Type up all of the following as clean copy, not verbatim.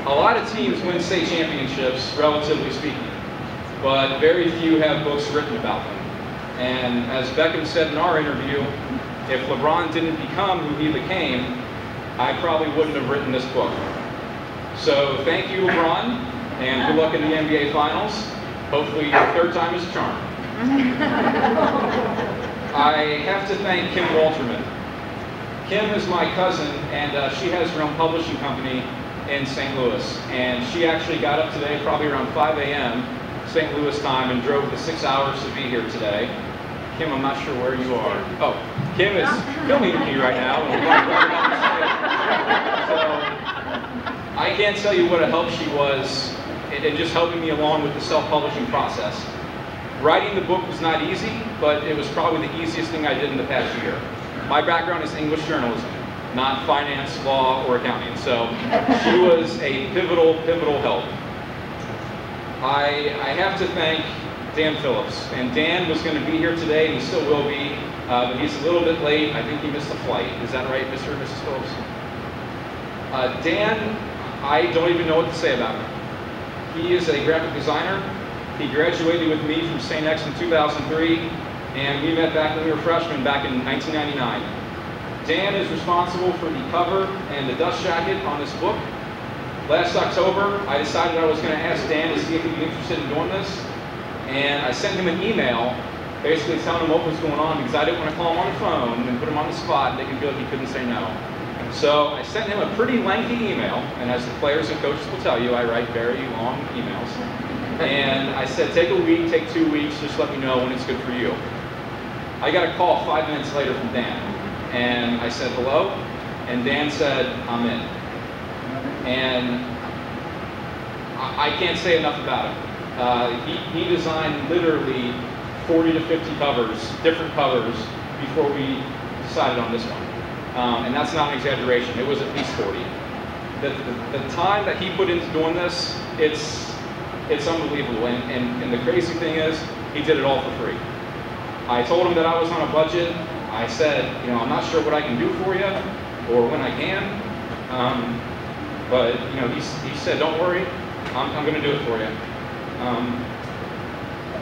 A lot of teams win state championships, relatively speaking, but very few have books written about them. And as Beckham said in our interview, if LeBron didn't become who he became, I probably wouldn't have written this book. So thank you, LeBron, and good luck in the NBA Finals. Hopefully your third time is a charm. I have to thank Kim Walterman. Kim is my cousin, and she has her own publishing company in St. Louis. And she actually got up today probably around 5 a.m. St. Louis time and drove the 6 hours to be here today. Kim, I'm not sure where you are. Oh, Kim is filming me right now. So I can't tell you what a help she was in just helping me along with the self-publishing process. Writing the book was not easy, but it was probably the easiest thing I did in the past year. My background is English journalism, not finance, law, or accounting. So she was a pivotal help. I have to thank Dan Phillips. And Dan was going to be here today, and he still will be, but he's a little bit late. I think he missed a flight. Is that right, Mr. and Mrs. Phillips? Dan, I don't even know what to say about him. He is a graphic designer. He graduated with me from St. X in 2003, and we met back when we were freshmen back in 1999. Dan is responsible for the cover and the dust jacket on this book. Last October, I decided I was going to ask Dan to see if he'd be interested in doing this, and I sent him an email basically telling him what was going on because I didn't want to call him on the phone and put him on the spot and make him feel like he couldn't say no. So I sent him a pretty lengthy email, and as the players and coaches will tell you, I write very long emails. And I said, take a week, take 2 weeks, just let me know when it's good for you. I got a call 5 minutes later from Dan, and I said hello, and Dan said, I'm in. And I can't say enough about him. He designed literally 40 to 50 covers, different covers, before we decided on this one. And that's not an exaggeration, it was at least 40. The time that he put into doing this, it's unbelievable. And the crazy thing is, he did it all for free. I told him that I was on a budget. I said, you know, I'm not sure what I can do for you, or when I can. But you know, he said, don't worry, I'm going to do it for you.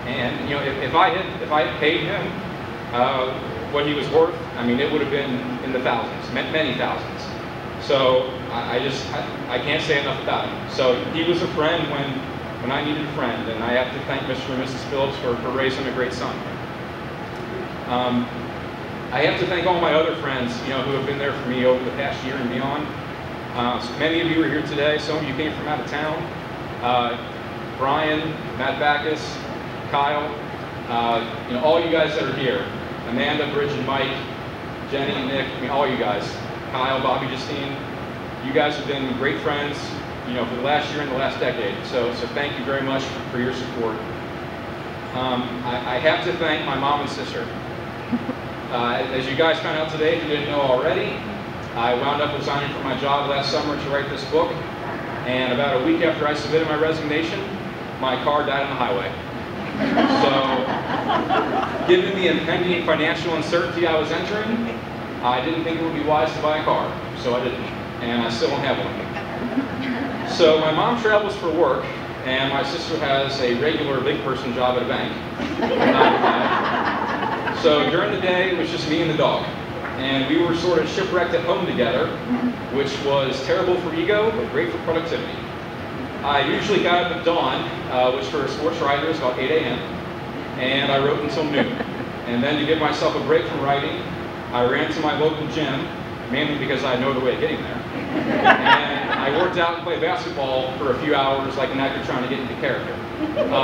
And you know, if I had paid him what he was worth, I mean, it would have been in the thousands, many thousands. So I can't say enough about him. So he was a friend when I needed a friend, and I have to thank Mr. and Mrs. Phillips for raising a great son. I have to thank all my other friends, you know, who have been there for me over the past year and beyond. So many of you are here today. Some of you came from out of town. Brian, Matt Backus, Kyle, you know, all you guys that are here. Amanda, Bridget, Mike, Jenny, Nick, I mean, all you guys. Kyle, Bobby, Justine. You guys have been great friends, you know, for the last year and the last decade. So thank you very much for your support. I have to thank my mom and sister. As you guys found out today, if you didn't know already, I wound up resigning from my job last summer to write this book. And about a week after I submitted my resignation, my car died on the highway. So, given the impending financial uncertainty I was entering, I didn't think it would be wise to buy a car, so I didn't. And I still don't have one. So my mom travels for work, and my sister has a regular big person job at a bank. So during the day, it was just me and the dog. And we were sort of shipwrecked at home together, which was terrible for ego, but great for productivity. I usually got up at dawn, which for a sports writer is about 8 a.m., and I wrote until noon. And then to give myself a break from writing, I ran to my local gym, mainly because I know the way of getting there. And I worked out and played basketball for a few hours like an actor trying to get into character. And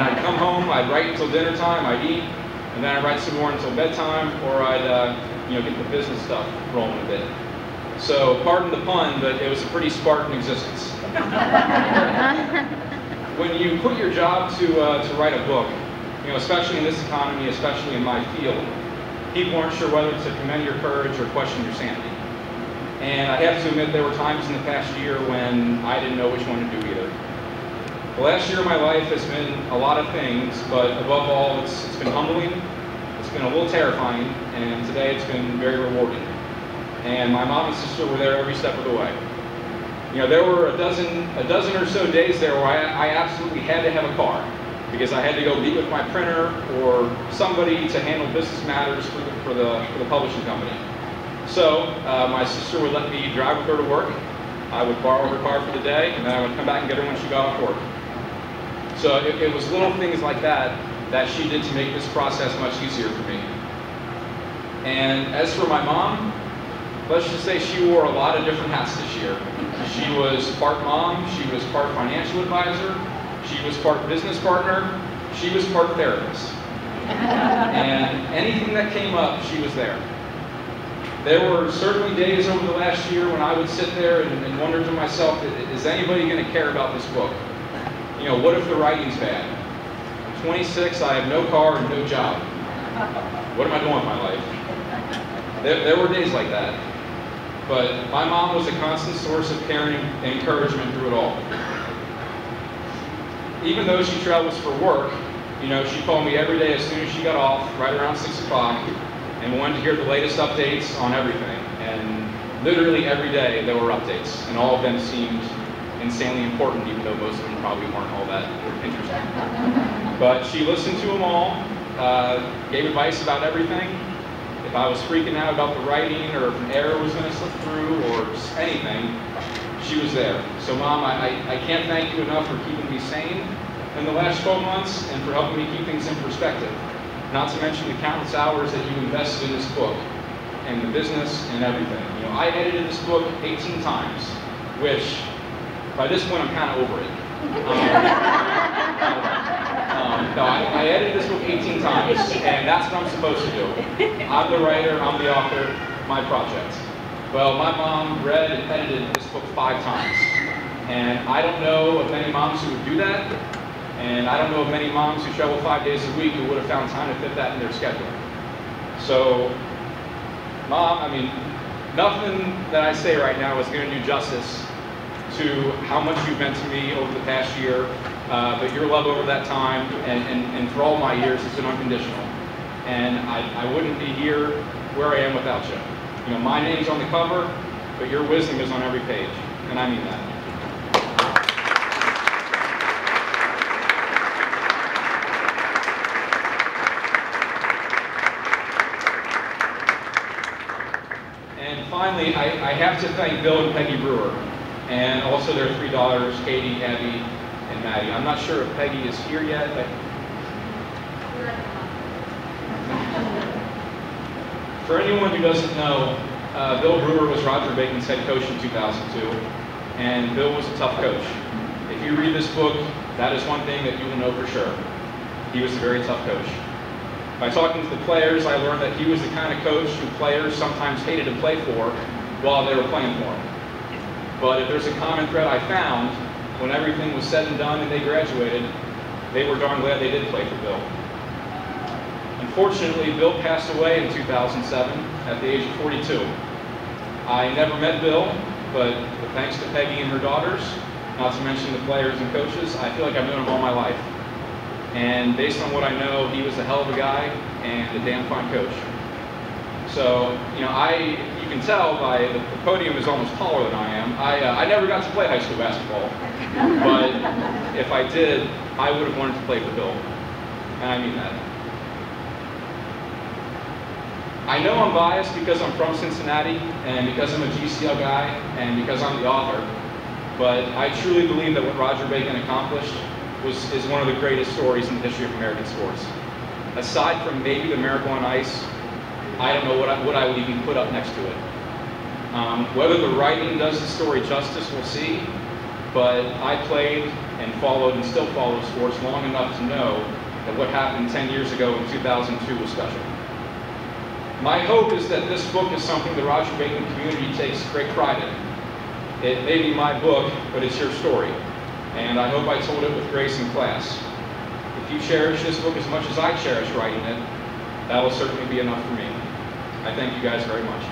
I'd come home, I'd write until dinner time, I'd eat, and then I'd write some more until bedtime, or I'd you know, get the business stuff rolling a bit. So pardon the pun, but it was a pretty Spartan existence. When you quit your job to write a book, you know, especially in this economy, especially in my field, people aren't sure whether to commend your courage or question your sanity. And I have to admit, there were times in the past year when I didn't know which one to do either. The last year of my life has been a lot of things, but above all, it's been humbling, it's been a little terrifying, and today it's been very rewarding. And my mom and sister were there every step of the way. You know, there were a dozen or so days there where I absolutely had to have a car because I had to go meet with my printer or somebody to handle business matters for the publishing company. So my sister would let me drive with her to work. I would borrow her car for the day, and then I would come back and get her when she got off work. So it was little things like that that she did to make this process much easier for me. And as for my mom, let's just say she wore a lot of different hats this year. She was part mom, she was part financial advisor, she was part business partner, she was part therapist. And anything that came up, she was there. There were certainly days over the last year when I would sit there and wonder to myself, is anybody going to care about this book? You know, what if the writing's bad? I'm 26, I have no car and no job. What am I doing with my life? There were days like that. But my mom was a constant source of caring and encouragement through it all. Even though she travels for work, you know, she called me every day as soon as she got off, right around 6 o'clock, and wanted to hear the latest updates on everything. And literally every day there were updates, and all of them seemed insanely important, even though most of them probably weren't all that interesting. But she listened to them all, gave advice about everything. If I was freaking out about the writing, or if an error was going to slip through, or anything, she was there. So Mom, I can't thank you enough for keeping me sane in the last 12 months and for helping me keep things in perspective. Not to mention the countless hours that you invested in this book and the business and everything. You know, I edited this book 18 times, which by this point I'm kind of over it. No, I edited this book 18 times, and that's what I'm supposed to do. I'm the writer, I'm the author, my project. Well, my mom read and edited this book 5 times. And I don't know of many moms who would do that. And I don't know of many moms who travel 5 days a week who would have found time to fit that in their schedule. So, Mom, I mean, nothing that I say right now is going to do justice to how much you've meant to me over the past year. But your love over that time and for all my years has been unconditional. And I wouldn't be here where I am without you. You know, my name's on the cover, but your wisdom is on every page, and I mean that. And finally, I have to thank Bill and Peggy Brewer, and also their 3 daughters, Katie, Abby, and Maddie. I'm not sure if Peggy is here yet. For anyone who doesn't know, Bill Brewer was Roger Bacon's head coach in 2002, and Bill was a tough coach. If you read this book, that is one thing that you will know for sure. He was a very tough coach. By talking to the players, I learned that he was the kind of coach who players sometimes hated to play for while they were playing for him. But if there's a common thread I found, when everything was said and done and they graduated, they were darn glad they did play for Bill. Unfortunately, Bill passed away in 2007 at the age of 42. I never met Bill, but thanks to Peggy and her daughters, not to mention the players and coaches, I feel like I've known him all my life. And based on what I know, he was a hell of a guy and a damn fine coach. So, you know, you can tell by the podium is almost taller than I am. I never got to play high school basketball, but if I did, I would have wanted to play for Bill, and I mean that. I know I'm biased because I'm from Cincinnati, and because I'm a GCL guy, and because I'm the author, but I truly believe that what Roger Bacon accomplished is one of the greatest stories in the history of American sports. Aside from maybe the Miracle on Ice, I don't know what I would even put up next to it. Whether the writing does the story justice, we'll see, but I played and followed and still follow sports long enough to know that what happened 10 years ago in 2002 was special. My hope is that this book is something the Roger Bacon community takes great pride in. It may be my book, but it's your story, and I hope I told it with grace and class. If you cherish this book as much as I cherish writing it, that will certainly be enough for me. I thank you guys very much.